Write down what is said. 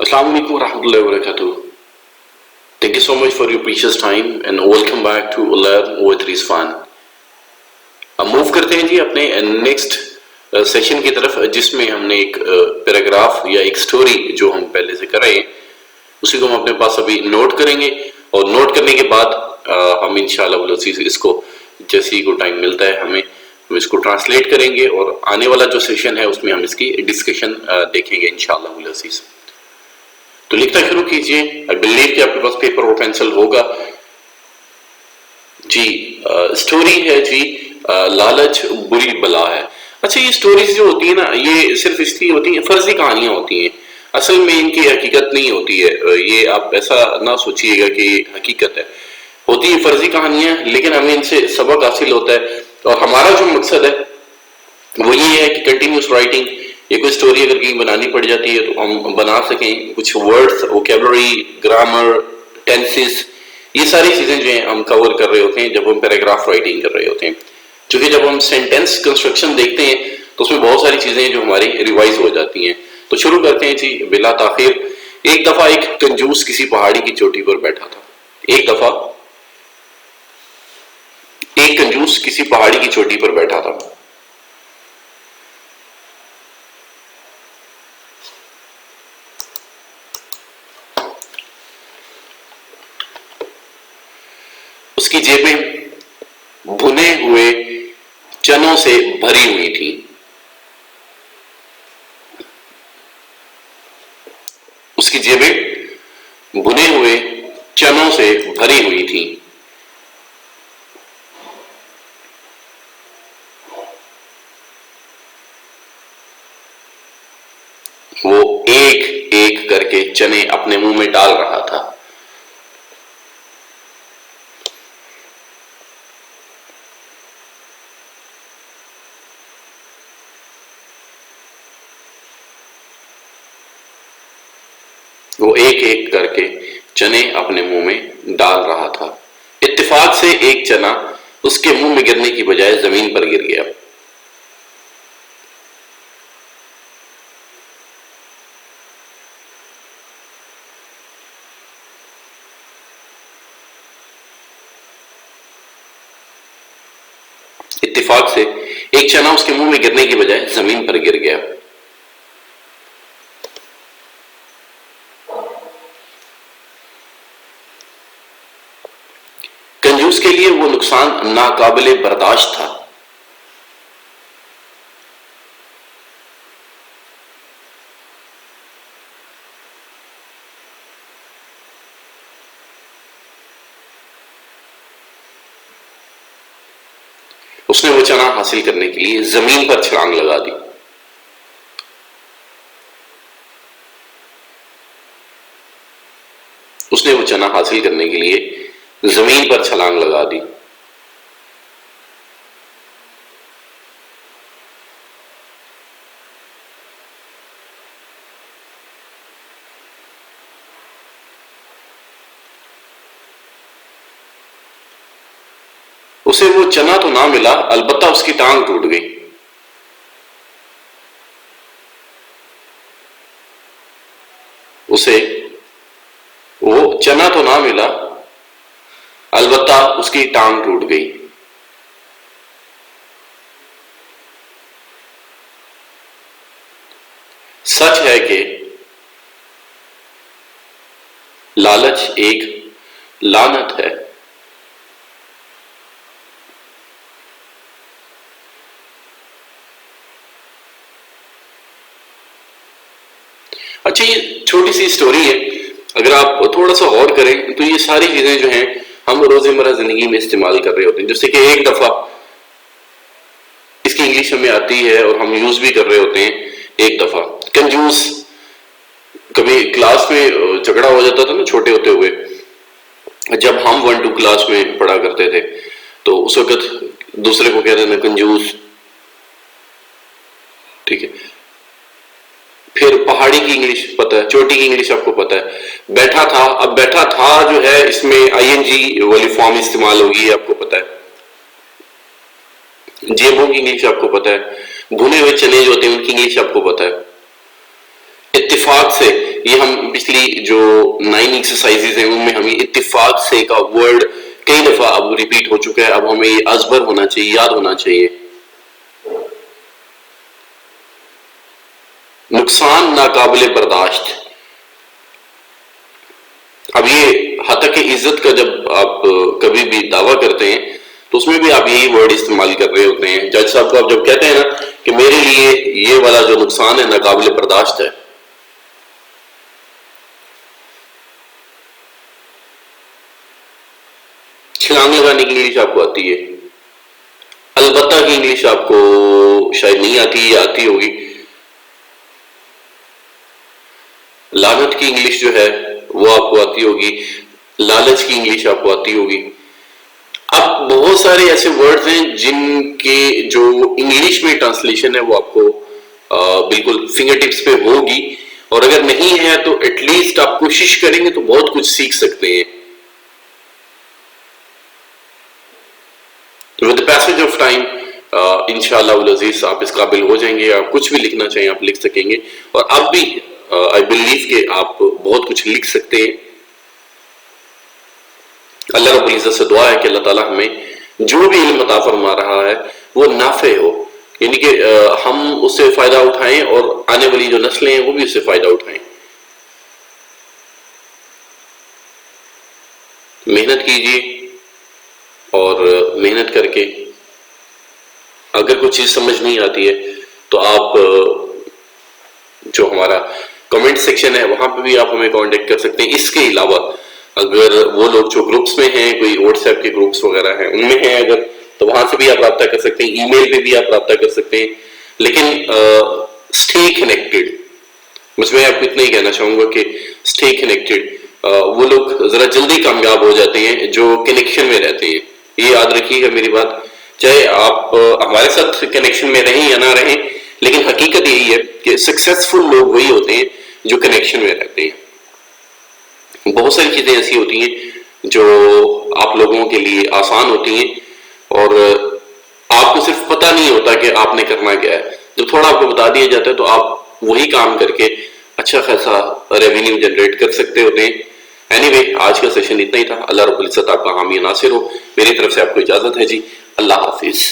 Assalamu alaikum warahmatullahi wabarakatuh. Thank you so much for your precious time and welcome back to Learn with Rizwan. अब move करते हैं जी अपने next session की तरफ, जिसमें हमने एक पैराग्राफ या एक स्टोरी जो हम पहले से कर रहे हैं उसी को हम अपने पास अभी नोट करेंगे, और नोट करने के बाद हम इंशाल्लाह इसको जैसे ही को टाइम मिलता है हम इसको ट्रांसलेट करेंगे, और आने वाला जो सेशन है उसमें हम इसकी डिस्कशन देखेंगे इंशाल्लाह। तो लिखना शुरू कीजिए। आई बिलीव कि आपके पास पेपर और पेंसिल होगा जी। स्टोरी है जी, लालच बुरी बला है। अच्छा, ये स्टोरीज जो होती है ना, ये सिर्फ इसलिए होती है, फर्जी कहानियां होती हैं, असल में इनकी हकीकत नहीं होती है। ये आप ऐसा ना सोचिएगा कि ये हकीकत है, होती है फर्जी कहानियां, लेकिन हमें इनसे सबक हासिल होता है। और हमारा जो मकसद है वो ये है कि कंटिन्यूस राइटिंग, ये कोई स्टोरी अगर कहीं बनानी पड़ जाती है तो हम बना सकें, कुछ वर्ड्स, वोकैबुलरी, ग्रामर, टेंसेस, ये सारी चीजें जो हैं हम कवर कर रहे होते हैं जब हम पैराग्राफ राइटिंग कर रहे होते हैं। क्योंकि जब हम सेंटेंस कंस्ट्रक्शन देखते हैं तो उसमें बहुत सारी चीजें जो हमारी रिवाइज हो जाती हैं। तो शुरू करते हैं जी बिला ताखिर। एक दफा एक कंजूस किसी पहाड़ी की चोटी पर बैठा था। एक दफा एक कंजूस किसी पहाड़ी की चोटी पर बैठा था। उसकी जेबें भुने हुए चनों से भरी हुई थी। उसकी जेबें भुने हुए चनों से भरी हुई थी। वो एक एक करके चने अपने मुंह में डाल रहा था। वो एक एक करके चने अपने मुंह में डाल रहा था। इत्तेफाक से एक चना उसके मुंह में गिरने की बजाय जमीन पर गिर गया। इत्तेफाक से एक चना उसके मुंह में गिरने की बजाय जमीन पर गिर गया। कंजूस के लिए वो नुकसान नाकाबिले बर्दाश्त था। उसने वो चना हासिल करने के लिए जमीन पर छलांग लगा दी। उसने वो चना हासिल करने के लिए जमीन पर छलांग लगा दी। उसे वो चना तो ना मिला, अलबत्ता उसकी टांग टूट गई। उसे वो चना तो ना मिला, अलबत्ता उसकी टांग टूट गई। सच है कि लालच एक लानत है। अच्छा, ये छोटी सी स्टोरी है, अगर आप थोड़ा सा गौर करें तो ये सारी चीजें जो हैं हम रोजमर्रा जिंदगी में इस्तेमाल कर रहे होते हैं। जैसे कि एक दफा इसकी इंग्लिश हमें आती है और हम यूज भी कर रहे होते हैं। एक दफा कंजूस, कभी क्लास में झगड़ा हो जाता था ना छोटे होते हुए, जब हम 1-2 क्लास में पढ़ा करते थे तो उस वक्त दूसरे को कहते थे कंजूस, ठीक है। फिर पहाड़ी की इंग्लिश पता है, चोटी की इंग्लिश आपको पता है। बैठा था, अब बैठा था जो है इसमें आईएनजी वाली फॉर्म इस्तेमाल होगी, आपको पता है। जेबों की इंग्लिश आपको पता है। भुने हुए चने जो होते हैं उनकी इंग्लिश आपको पता है। इत्तेफाक से یہ ہم پچھلی جو 9 ایکسرسائزز ہیں ان میں ہمیں اتفاق سے کا ورڈ کئی دفعہ اب ریپیٹ ہو چکا ہے، اب ہمیں یہ ازبر ہونا چاہیے، یاد ہونا چاہیے. نقصان ناقابل برداشت. اب یہ حتیٰ کہ عزت کا جب آپ کبھی بھی دعویٰ کرتے ہیں تو اس میں بھی آپ یہی ورڈ استعمال کر رہے ہوتے ہیں. جج صاحب کو آپ جب کہتے ہیں نا کہ میرے لیے یہ والا جو نقصان ہے ناقابل برداشت ہے، چھلانگ لگانے کی انگلش آپ کو آتی ہے، البتہ کی انگلش آپ کو شاید نہیں آتی یا آتی ہوگی، لعنت کی انگلش جو ہے وہ آپ کو آتی ہوگی، لالچ کی انگلش آپ کو آتی ہوگی. اب بہت سارے ایسے ورڈز ہیں جن کے جو انگلش میں ٹرانسلیشن ہے وہ آپ کو بالکل فنگر ٹپس پہ ہوگی، اور اگر نہیں ہے تو ایٹ لیسٹ آپ کوشش کریں گے تو بہت کچھ سیکھ سکتے ہیں. With the passage of time انشاءاللہ العزیز آپ اس قابل ہو جائیں گے، آپ کچھ بھی لکھنا چاہیں آپ لکھ سکیں گے، اور اب بھی I believe کہ آپ بہت کچھ لکھ سکتے ہیں. اللہ رب العزت سے دعا ہے کہ اللہ تعالیٰ ہمیں جو بھی علم عطا فرما رہا ہے وہ نافع ہو، یعنی کہ ہم اس سے فائدہ اٹھائیں اور آنے والی جو نسلیں ہیں وہ بھی اس سے فائدہ اٹھائیں. محنت کیجیے اور محنت کر کے اگر کوئی چیز سمجھ نہیں آتی ہے تو آپ جو ہمارا کمنٹ سیکشن ہے وہاں پہ بھی آپ ہمیں کانٹیکٹ کر سکتے ہیں. اس کے علاوہ اگر وہ لوگ جو گروپس میں ہیں، کوئی واٹس ایپ کے گروپس وغیرہ ہیں ان میں ہیں اگر، تو وہاں سے بھی آپ رابطہ کر سکتے ہیں، ای میل پہ بھی آپ رابطہ کر سکتے ہیں. لیکن اسٹے کنیکٹڈ، بس میں آپ کو اتنا ہی کہنا چاہوں گا کہ اسٹے کنیکٹڈ. وہ لوگ ذرا جلدی کامیاب ہو جاتے ہیں جو کنیکشن میں رہتے ہیں. یہ یاد رکھیے گا میری بات، چاہے آپ ہمارے ساتھ کنیکشن میں رہیں یا نہ رہیں، لیکن حقیقت یہی ہے کہ سکسیسفل لوگ وہی ہوتے ہیں جو کنیکشن میں رہتے ہیں. بہت ساری چیزیں ایسی ہوتی ہیں جو آپ لوگوں کے لیے آسان ہوتی ہیں اور آپ کو صرف پتہ نہیں ہوتا کہ آپ نے کرنا کیا ہے. جب تھوڑا آپ کو بتا دیا جاتا ہے تو آپ وہی کام کر کے اچھا خاصا ریونیو جنریٹ کر سکتے ہوتے ہیں. اینی وے آج کا سیشن اتنا ہی تھا. اللہ رب العزت آپ کا حامی ناصر ہو. میری طرف سے آپ کو اجازت ہے جی. اللہ حافظ.